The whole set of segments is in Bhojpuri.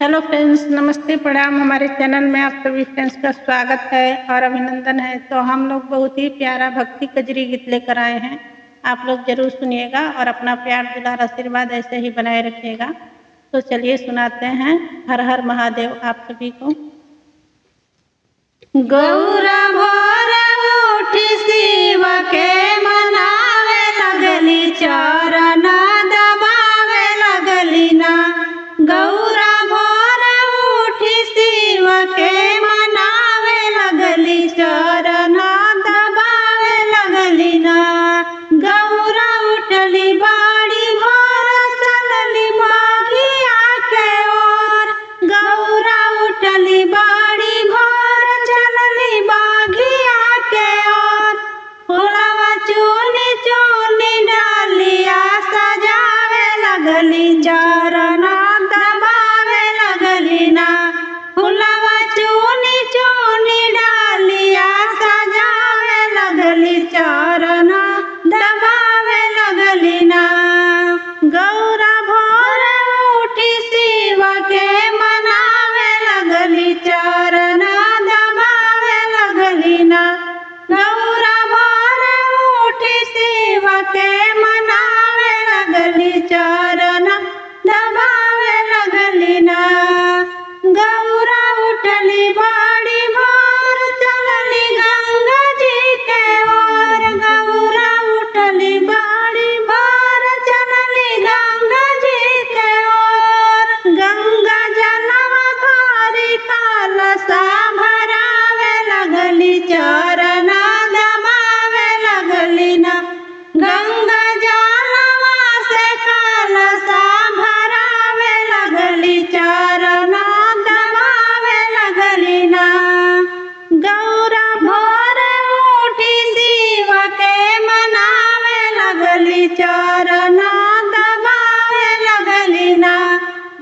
हेलो फ्रेंड्स, नमस्ते प्रणाम। हमारे चैनल में आप सभी फ्रेंड्स का स्वागत है और अभिनंदन है। तो हम लोग बहुत ही प्यारा भक्ति कजरी गीत लेकर आए हैं। आप लोग जरूर सुनिएगा और अपना प्यार दुलार आशीर्वाद ऐसे ही बनाए रखिएगा। तो चलिए सुनाते हैं। हर हर महादेव आप सभी को। गौरा भोर उठी शिव के मनावे लगली, चरण दबावे लगली ना। गौरा भोर उठी शिव के मनावे लगली, चरण दबावे लगली ना। गौरा उठली बाड़ी भोर, चलली बगिया के ओर। गौरा उठली बाड़ी भोर, चलली बगिया के ओर। फुलवा चुनी चुनी डालिया सजावे लगली, चरण दबावे लगली ना। फुलवा चुनी चुनी डालिया सजावे लगली, चरण दबावे लगली ना। गौरा भोर उठी शिव के मनावे लगली, चरण दबावे लगली ना। गौरा भोर उठी शिव के मनावे लगली, चरण दबावे लगली ना। गौरा उठली बाड़ी भोर, चलली गंगा जी के ओर। गौरा उठली बाड़ी भोर, चलली गंगा जी के ओर। गंगा जलवा भरी कलशा भरावे लगली, चरण दबावे लगली ना। गंगा जलवा से कलशा भरावे लगली, चरण दबावे लगली ना। गौरा भोर उठी शिव के मनावे लगली, चरण दबावे लगली ना।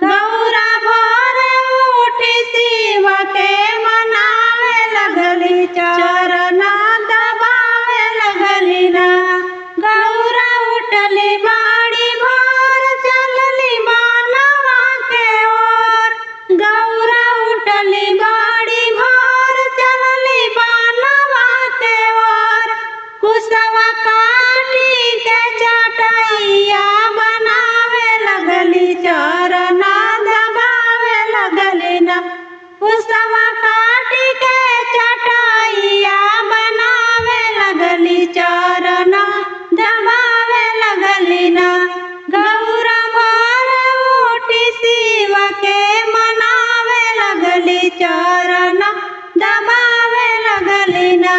गौरा भोर उठी शिव के मनावे लगली, चरण दबावे लगली ना। गौरा उठली बाड़ी भोर, चलली बनवा के ओर। गौरा उठली बाड़ी भोर, चलली बनवा के ओर। कुशवा काटी के चटैया बनावे लगली, चरण दबावे लगली ना। कुशवा काटी के चटैया बनावे लगली, चरण दबावे लगली ना। गौरा भोर उठी शिव के मनावे लगली, चरण दबावे लगली ना।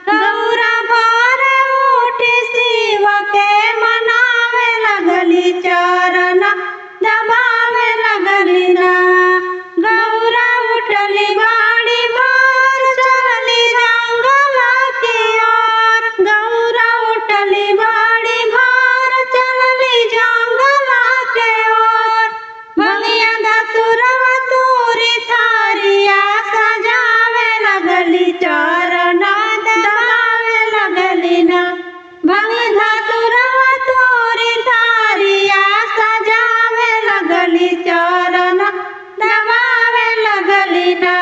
गौरा भोर उठी शिव के मनावे लगली, चरण दबावे लगली ना। गौरा उठली बाड़ी भोर, चलली जंगल की ओर। गौरा उठली बाड़ी भोर, चलली जंगल के ओर। भंगिया धतुरवा तूरी थारिया सजावे लगली, चरण दबावे लगली ना। भंगी धतुरवा तूरी थारिया सजावे लगली, चरण दबावे लगली ना।